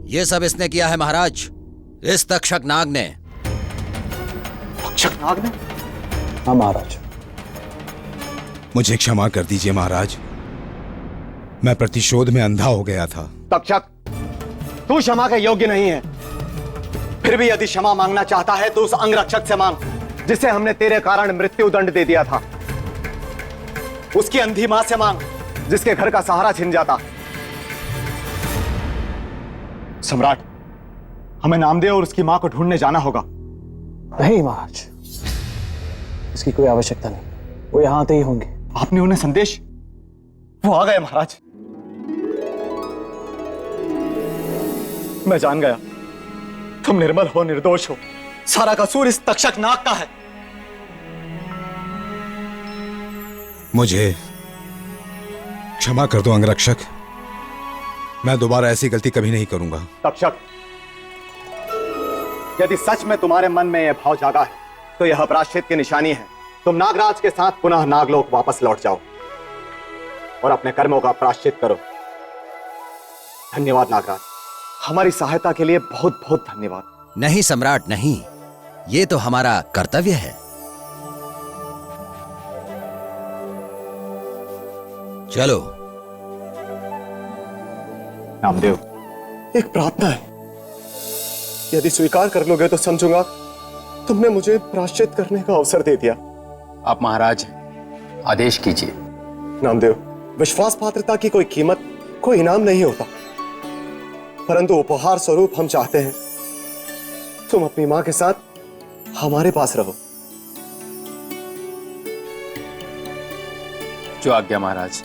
ये सब इसने किया है महाराज, इस तक्षक नाग ने। तक्षक नाग ने? हाँ महाराज। मुझे क्षमा कर दीजिए महाराज, मैं प्रतिशोध में अंधा हो गया था। तक्षक, तू क्षमा के योग्य नहीं है। फिर भी यदि क्षमा मांगना चाहता है तो उस अंगरक्षक से मांग जिसे हमने तेरे कारण मृत्यु दंड दे दिया था। उसकी अंधी मां से मांग जिसके घर का सहारा छिन जाता। सम्राट, हमें नामदेव और उसकी मां को ढूंढने जाना होगा। नहीं महाराज, इसकी कोई आवश्यकता नहीं, वो यहां आते ही होंगे। आपने उन्हें संदेश? वो आ गए महाराज। मैं जान गया तुम निर्मल हो, निर्दोष हो। सारा कसूर इस तक्षक नाग का है। मुझे क्षमा कर दो अंगरक्षक, मैं दोबारा ऐसी गलती कभी नहीं करूंगा। तक्षक, यदि सच में तुम्हारे मन में यह भाव जागा है तो यह प्रायश्चित की निशानी है। तुम नागराज के साथ पुनः नागलोक वापस लौट जाओ और अपने कर्मों का प्रायश्चित करो। धन्यवाद नागराज, हमारी सहायता के लिए बहुत बहुत धन्यवाद। नहीं सम्राट नहीं, ये तो हमारा कर्तव्य है। चलो। नामदेव, एक प्रार्थना है, यदि स्वीकार कर लोगे तो समझूंगा तुमने मुझे प्रायश्चित करने का अवसर दे दिया। आप महाराज आदेश कीजिए। नामदेव, विश्वास पात्रता की कोई कीमत, कोई इनाम नहीं होता, परंतु उपहार स्वरूप हम चाहते हैं तुम अपनी मां के साथ हमारे पास रहो। जो आज्ञा महाराज।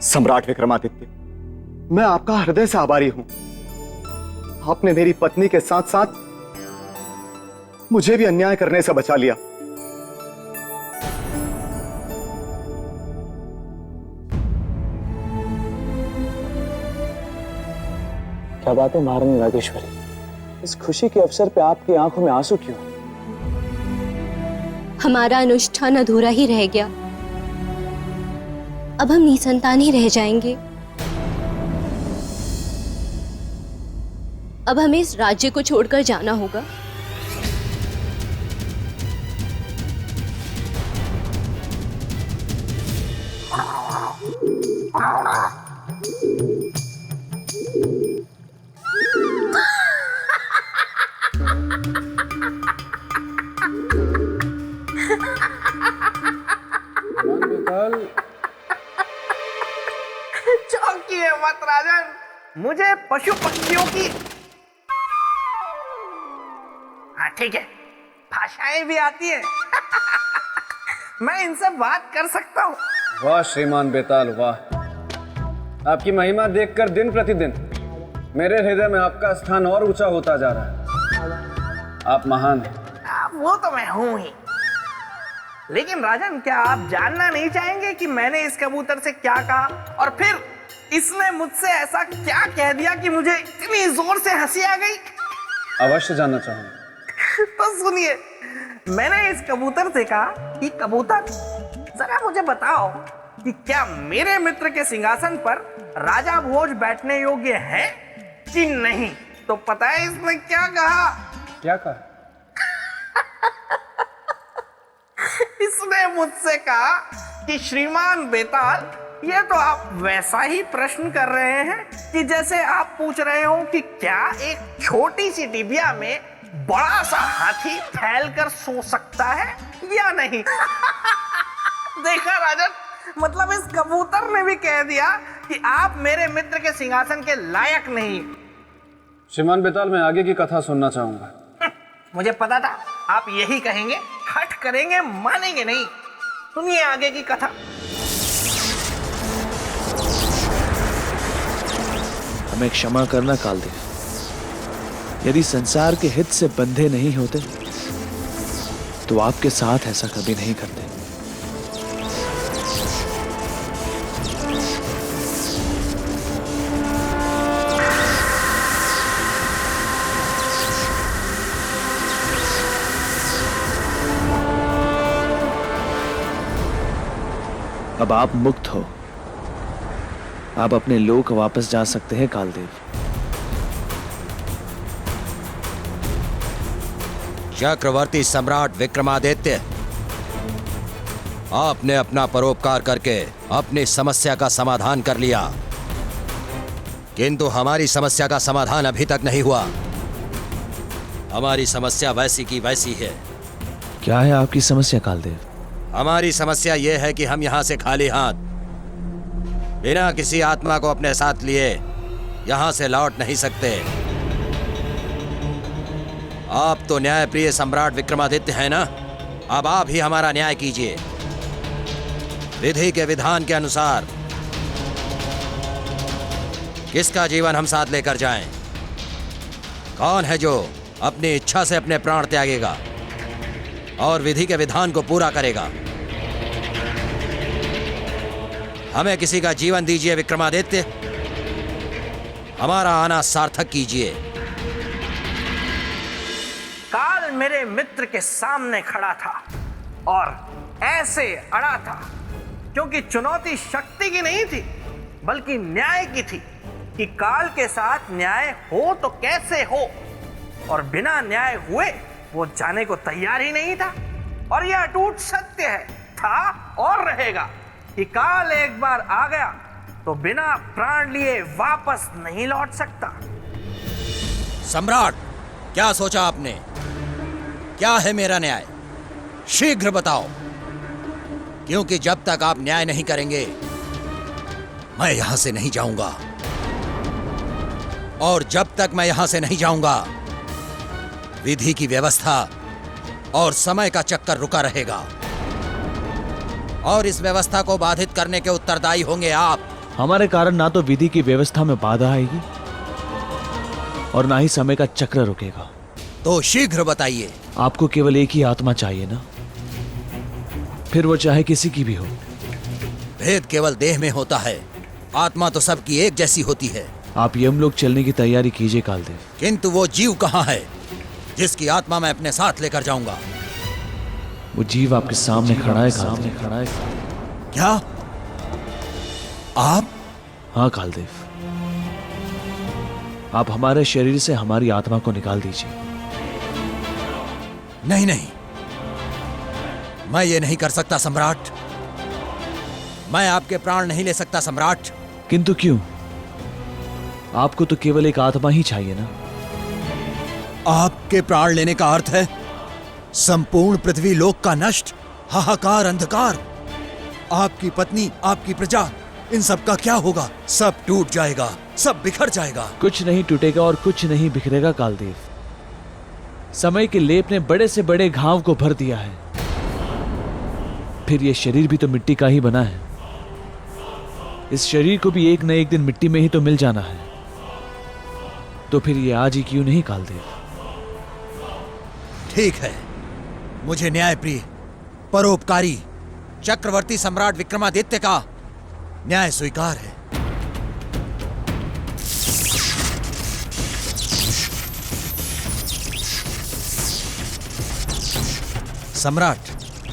सम्राट विक्रमादित्य, मैं आपका हृदय से आभारी हूं। आपने मेरी पत्नी के साथ साथ मुझे भी अन्याय करने से बचा लिया। क्या बात है महारानी रागेश्वरी, इस खुशी के अवसर पे आपकी आंखों में आंसू क्यों? हमारा अनुष्ठान अधूरा ही रह गया, अब हम निसंतान ही रह जाएंगे। अब हमें इस राज्य को छोड़कर जाना होगा। चौंकिए मत राजन, मुझे पशु पक्षियों की, हाँ ठीक है, भाषाएं भी आती है। मैं इनसे बात कर सकता हूँ। वाह श्रीमान बेताल वाह, आपकी महिमा देखकर दिन प्रतिदिन मेरे हृदय में आपका स्थान और ऊंचा होता जा रहा है। आप महान हैं। वो तो मैं हूं ही, लेकिन राजन क्या आप जानना नहीं चाहेंगे कि मैंने इस कबूतर से क्या कहा और फिर इसने मुझसे ऐसा क्या कह दिया कि मुझे इतनी जोर से हंसी आ गई? अवश्य जानना चाहूंगा। तो सुनिए, मैंने इस कबूतर से कहा कि कबूतर जरा मुझे बताओ कि क्या मेरे मित्र के सिंहासन पर राजा भोज बैठने योग्य है कि नहीं? तो पता है इसने क्या कहा? क्या कहा? इसने मुझसे कहा कि श्रीमान बेताल, ये तो आप वैसा ही प्रश्न कर रहे हैं कि जैसे आप पूछ रहे हो कि क्या एक छोटी सी डिबिया में बड़ा सा हाथी फैलकर सो सकता है या नहीं। देखा राजन, मतलब इस कबूतर ने भी कह दिया कि आप मेरे मित्र के सिंहासन के लायक नहीं। श्रीमान बेताल, मैं आगे की कथा सुनना चाहूंगा। मुझे पता था आप यही कहेंगे, हट करेंगे, मानेंगे नहीं। सुनिए आगे की कथा। हमें क्षमा करना कालदेव, यदि संसार के हित से बंधे नहीं होते तो आपके साथ ऐसा कभी नहीं करते। अब आप मुक्त हो, आप अपने लोक वापस जा सकते हैं कालदेव। चक्रवर्ती सम्राट विक्रमादित्य, आपने अपना परोपकार करके अपनी समस्या का समाधान कर लिया, किंतु हमारी समस्या का समाधान अभी तक नहीं हुआ। हमारी समस्या वैसी की वैसी है। क्या है आपकी समस्या कालदेव? हमारी समस्या यह है कि हम यहां से खाली हाथ, बिना किसी आत्मा को अपने साथ लिए यहां से लौट नहीं सकते। आप तो न्यायप्रिय सम्राट विक्रमादित्य हैं ना? अब आप ही हमारा न्याय कीजिए। विधि के विधान के अनुसार किसका जीवन हम साथ लेकर जाएं? कौन है जो अपनी इच्छा से अपने प्राण त्यागेगा और विधि के विधान को पूरा करेगा? हमें किसी का जीवन दीजिए विक्रमादित्य, हमारा आना सार्थक कीजिए। काल मेरे मित्र के सामने खड़ा था और ऐसे अड़ा था, क्योंकि चुनौती शक्ति की नहीं थी बल्कि न्याय की थी कि काल के साथ न्याय हो तो कैसे हो, और बिना न्याय हुए वो जाने को तैयार ही नहीं था। और यह अटूट सत्य है, था और रहेगा कि काल एक बार आ गया तो बिना प्राण लिए वापस नहीं लौट सकता। सम्राट, क्या सोचा आपने? क्या है मेरा न्याय? शीघ्र बताओ, क्योंकि जब तक आप न्याय नहीं करेंगे मैं यहां से नहीं जाऊंगा, और जब तक मैं यहां से नहीं जाऊंगा विधि की व्यवस्था और समय का चक्कर रुका रहेगा, और इस व्यवस्था को बाधित करने के उत्तरदायी होंगे आप। हमारे कारण ना तो विधि की व्यवस्था में बाधा आएगी और ना ही समय का चक्र रुकेगा। तो शीघ्र बताइए। आपको केवल एक ही आत्मा चाहिए ना? फिर वो चाहे किसी की भी हो। भेद केवल देह में होता है, आत्मा तो सबकी एक जैसी होती है। आप यमलोक चलने की तैयारी कीजिए कालदेव। किंतु वो जीव कहाँ है जिसकी आत्मा मैं अपने साथ लेकर जाऊंगा? वो जीव आपके सामने खड़ा है कालदेव। क्या आप? हाँ कालदेव, आप हमारे शरीर से हमारी आत्मा को निकाल दीजिए। नहीं नहीं, मैं ये नहीं कर सकता सम्राट। मैं आपके प्राण नहीं ले सकता सम्राट। किंतु क्यों? आपको तो केवल एक आत्मा ही चाहिए ना? आपके प्राण लेने का अर्थ है संपूर्ण पृथ्वी लोक का नष्ट, हाहाकार, अंधकार। आपकी पत्नी, आपकी प्रजा, इन सब का क्या होगा? सब टूट जाएगा, सब बिखर जाएगा। कुछ नहीं टूटेगा और कुछ नहीं बिखरेगा कालदेव। समय के लेप ने बड़े से बड़े घाव को भर दिया है। फिर ये शरीर भी तो मिट्टी का ही बना है। इस शरीर को भी एक न एक दिन मिट्टी में ही तो मिल जाना है। तो फिर ये आज ही क्यों नहीं कालदेव? ठीक है, मुझे न्यायप्रिय, परोपकारी चक्रवर्ती सम्राट विक्रमादित्य का न्याय स्वीकार है। सम्राट,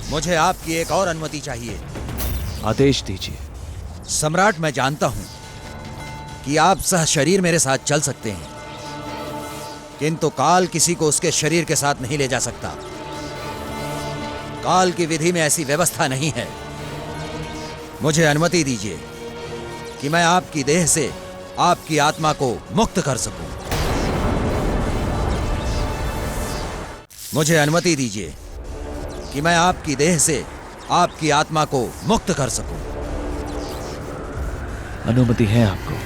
मुझे आपकी एक और अनुमति चाहिए। आदेश दीजिए। सम्राट, मैं जानता हूं कि आप सह शरीर मेरे साथ चल सकते हैं, किंतु काल किसी को उसके शरीर के साथ नहीं ले जा सकता। काल की विधि में ऐसी व्यवस्था नहीं है। मुझे अनुमति दीजिए कि मैं आपकी देह से आपकी आत्मा को मुक्त कर सकूं। मुझे अनुमति दीजिए कि मैं आपकी देह से आपकी आत्मा को मुक्त कर सकूं। अनुमति है आपको।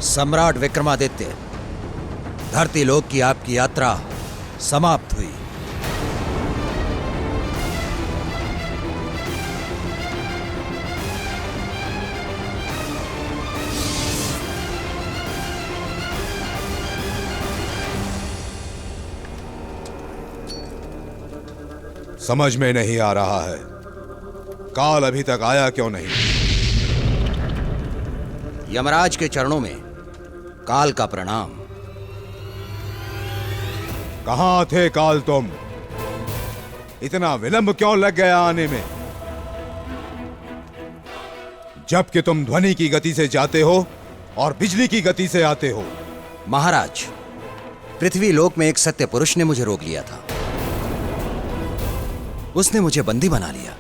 सम्राट विक्रमादित्य, धरती लोक की आपकी यात्रा समाप्त हुई। समझ में नहीं आ रहा है, काल अभी तक आया क्यों नहीं? यमराज के चरणों में काल का प्रणाम। कहां थे काल तुम? इतना विलंब क्यों लग गया आने में? जबकि तुम ध्वनि की गति से जाते हो और बिजली की गति से आते हो। महाराज, पृथ्वी लोक में एक सत्य पुरुष ने मुझे रोक लिया था। उसने मुझे बंदी बना लिया।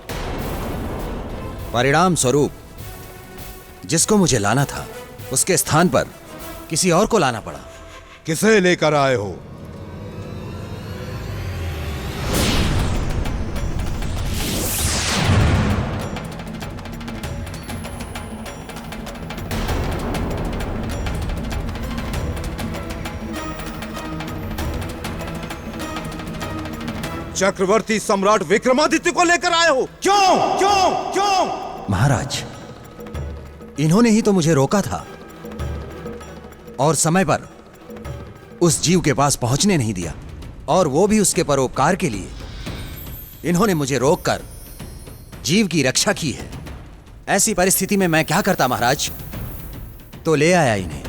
परिणाम स्वरूप जिसको मुझे लाना था उसके स्थान पर किसी और को लाना पड़ा। किसे लेकर आए हो? चक्रवर्ती सम्राट विक्रमादित्य को लेकर आए हो? क्यों क्यों क्यों? महाराज, इन्होंने ही तो मुझे रोका था और समय पर उस जीव के पास पहुंचने नहीं दिया, और वो भी उसके परोपकार के लिए। इन्होंने मुझे रोककर जीव की रक्षा की है। ऐसी परिस्थिति में मैं क्या करता महाराज? तो ले आया इन्हें।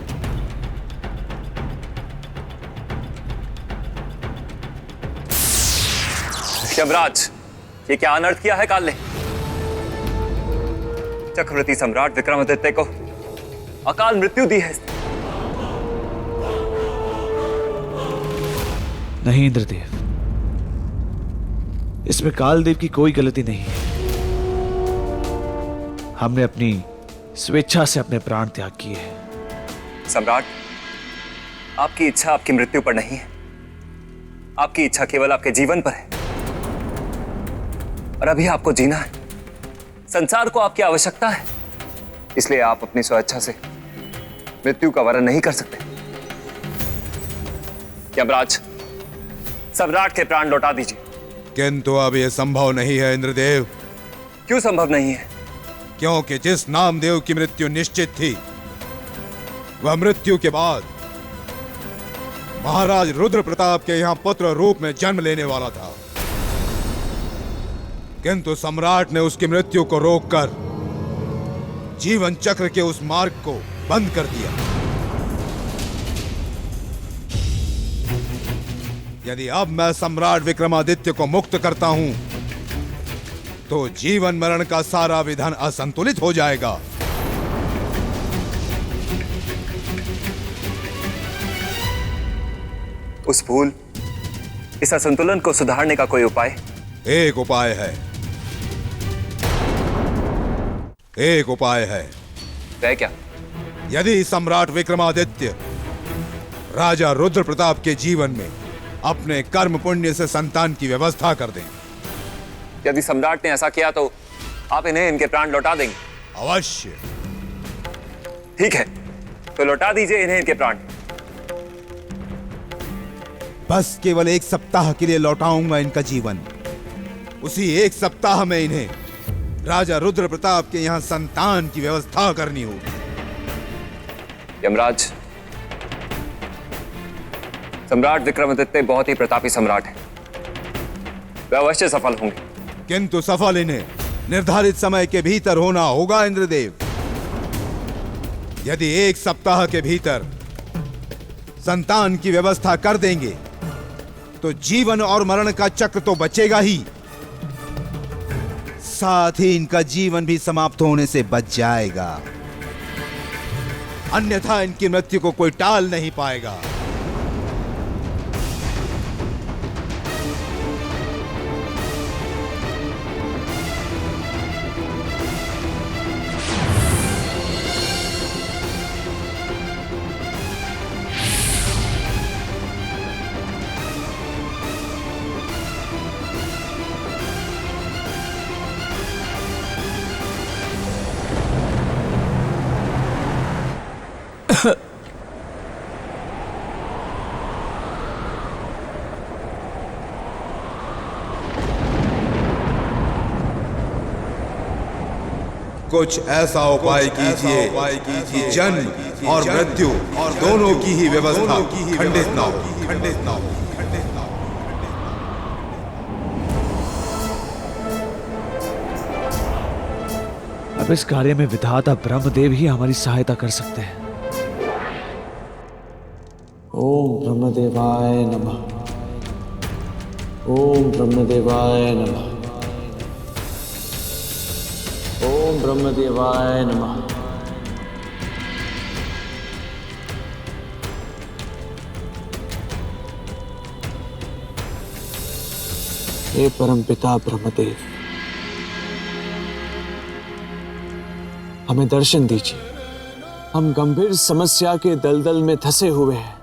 यमराज, ये क्या अनर्थ किया है काल ने? चक्रवर्ती सम्राट विक्रमादित्य को अकाल मृत्यु दी है। नहीं इंद्रदेव, इसमें कालदेव की कोई गलती नहीं है। हमने अपनी स्वेच्छा से अपने प्राण त्याग किए हैं। सम्राट, आपकी इच्छा आपकी मृत्यु पर नहीं है। आपकी इच्छा केवल आपके जीवन पर है, और अभी आपको जीना है। संसार को आपकी आवश्यकता है, इसलिए आप अपनी स्वेच्छा से मृत्यु का वरण नहीं कर सकते। यमराज, सम्राट के प्राण लौटा दीजिए। किंतु अब यह संभव नहीं है इंद्रदेव। क्यों संभव नहीं है? क्योंकि जिस नामदेव की मृत्यु निश्चित थी, वह मृत्यु के बाद महाराज रुद्र प्रताप के यहां पुत्र रूप में जन्म लेने वाला था। किंतु सम्राट ने उसकी मृत्यु को रोककर जीवन चक्र के उस मार्ग को बंद कर दिया। यदि अब मैं सम्राट विक्रमादित्य को मुक्त करता हूं, तो जीवन मरण का सारा विधान असंतुलित हो जाएगा। उस भूल, इस असंतुलन को सुधारने का कोई उपाय? एक उपाय है, एक उपाय है। वह क्या? यदि सम्राट विक्रमादित्य राजा रुद्र प्रताप के जीवन में अपने कर्म पुण्य से संतान की व्यवस्था कर दें। यदि सम्राट ने ऐसा किया तो आप इन्हें इनके प्राण लौटा देंगे? अवश्य। ठीक है, तो लौटा दीजिए इन्हें इनके प्राण। बस केवल एक सप्ताह के लिए लौटाऊंगा इनका जीवन। उसी एक सप्ताह में इन्हें राजा रुद्र प्रताप के यहां संतान की व्यवस्था करनी होगी। यमराज, सम्राट विक्रमादित्य बहुत ही प्रतापी सम्राट है। वे अवश्य सफल होंगे। किंतु सफल इन्हें निर्धारित समय के भीतर होना होगा इंद्रदेव। यदि एक सप्ताह के भीतर संतान की व्यवस्था कर देंगे, तो जीवन और मरण का चक्र तो बचेगा ही, साथ ही इनका जीवन भी समाप्त होने से बच जाएगा। अन्यथा इनकी मृत्यु को कोई टाल नहीं पाएगा। कुछ ऐसा उपाय कीजिए कि जन्म और मृत्यु और दोनों की ही व्यवस्था खंडित ना हो। अब इस कार्य में विधाता ब्रह्मदेव ही हमारी सहायता कर सकते हैं। ओम ब्रह्मदेवाय नमः। ओम ब्रह्मदेवाय नमः। ओम ब्रह्मदेवाय नमः। हे परमपिता ब्रह्मदेव, हमें दर्शन दीजिए। हम गंभीर समस्या के दलदल में धंसे हुए हैं।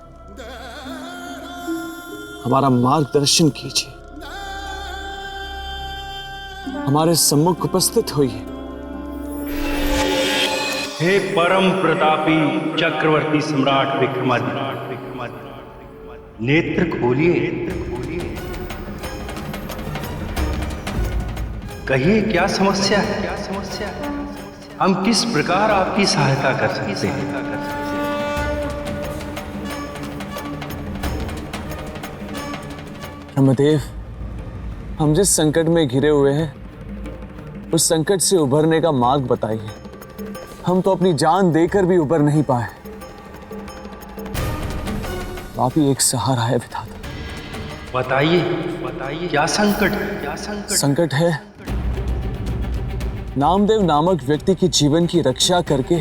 हमारा मार्गदर्शन कीजिए। हमारे सम्मुख उपस्थित होइए। हे परम प्रतापी चक्रवर्ती सम्राट विक्रमादित्य, नेत्र खोलिए। कहिए क्या समस्या है? हम किस प्रकार आपकी सहायता कर सकते हैं? ब्रह्मदेव, हम जिस संकट में घिरे हुए हैं उस संकट से उभरने का मार्ग बताइए। हम तो अपनी जान देकर भी उबर नहीं पाए। आप ही एक सहारा है विधाता। बताइए क्या संकट? संकट है नामदेव नामक व्यक्ति की जीवन की रक्षा करके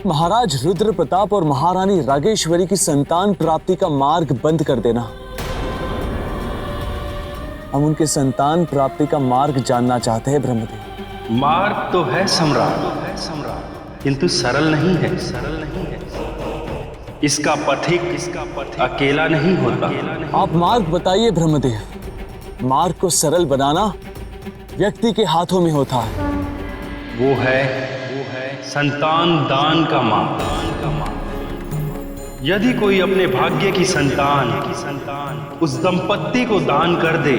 महाराज रुद्र प्रताप और महारानी रागेश्वरी की संतान प्राप्ति का मार्ग बंद कर देना। हम उनके संतान प्राप्ति का मार्ग जानना चाहते हैं ब्रह्मदेव। मार्ग तो है सम्राट, किंतु सरल नहीं है। इसका पथिक अकेला नहीं होता। आप मार्ग बताइए ब्रह्मदेव। मार्ग को सरल बनाना व्यक्ति के हाथों में होता है। वो है संतान दान का मार्ग। यदि कोई अपने भाग्य की संतान उस दंपत्ति को दान कर दे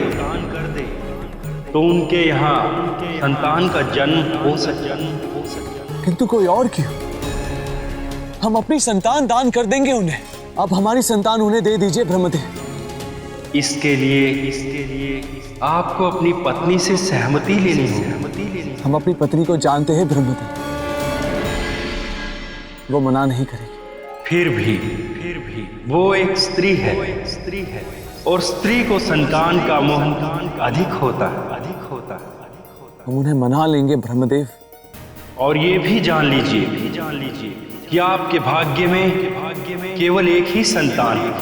तो उनके यहाँ संतान का जन्म हो सकता। किंतु कोई और क्यों? हम अपनी संतान दान कर देंगे उन्हें। अब हमारी संतान उन्हें दे दीजिए ब्रह्मदेव। इसके लिए आपको अपनी पत्नी से सहमति लेनी होगी। हम अपनी पत्नी को जानते हैं ब्रह्मदेव, वो मना नहीं करेगी। फिर भी वो एक स्त्री है और स्त्री को संतान का मोह अधिक होता है। हम उन्हें मना लेंगे ब्रह्मदेव। और ये भी जान लीजिए कि आपके भाग्य में केवल एक ही संतान है।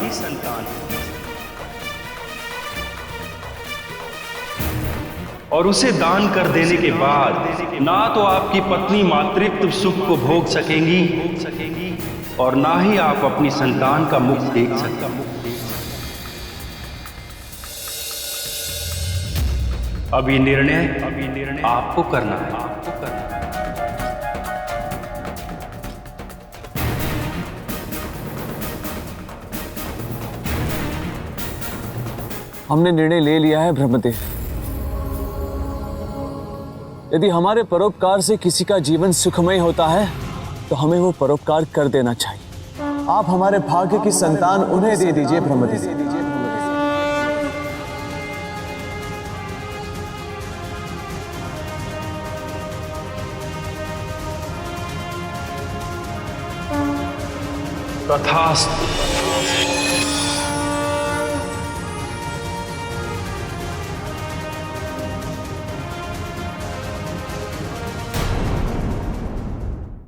और उसे दान कर देने के बाद ना तो आपकी पत्नी मातृत्व सुख को भोग सकेंगी और ना ही आप अपनी संतान का मुख देख सकते। अभी निर्णय आपको करना है। हमने निर्णय ले लिया है ब्रह्मदेव। यदि हमारे परोपकार से किसी का जीवन सुखमय होता है तो हमें वो परोपकार कर देना चाहिए। आप हमारे भाग्य की संतान उन्हें दे दीजिए ब्रह्मदेव। तथास्तु।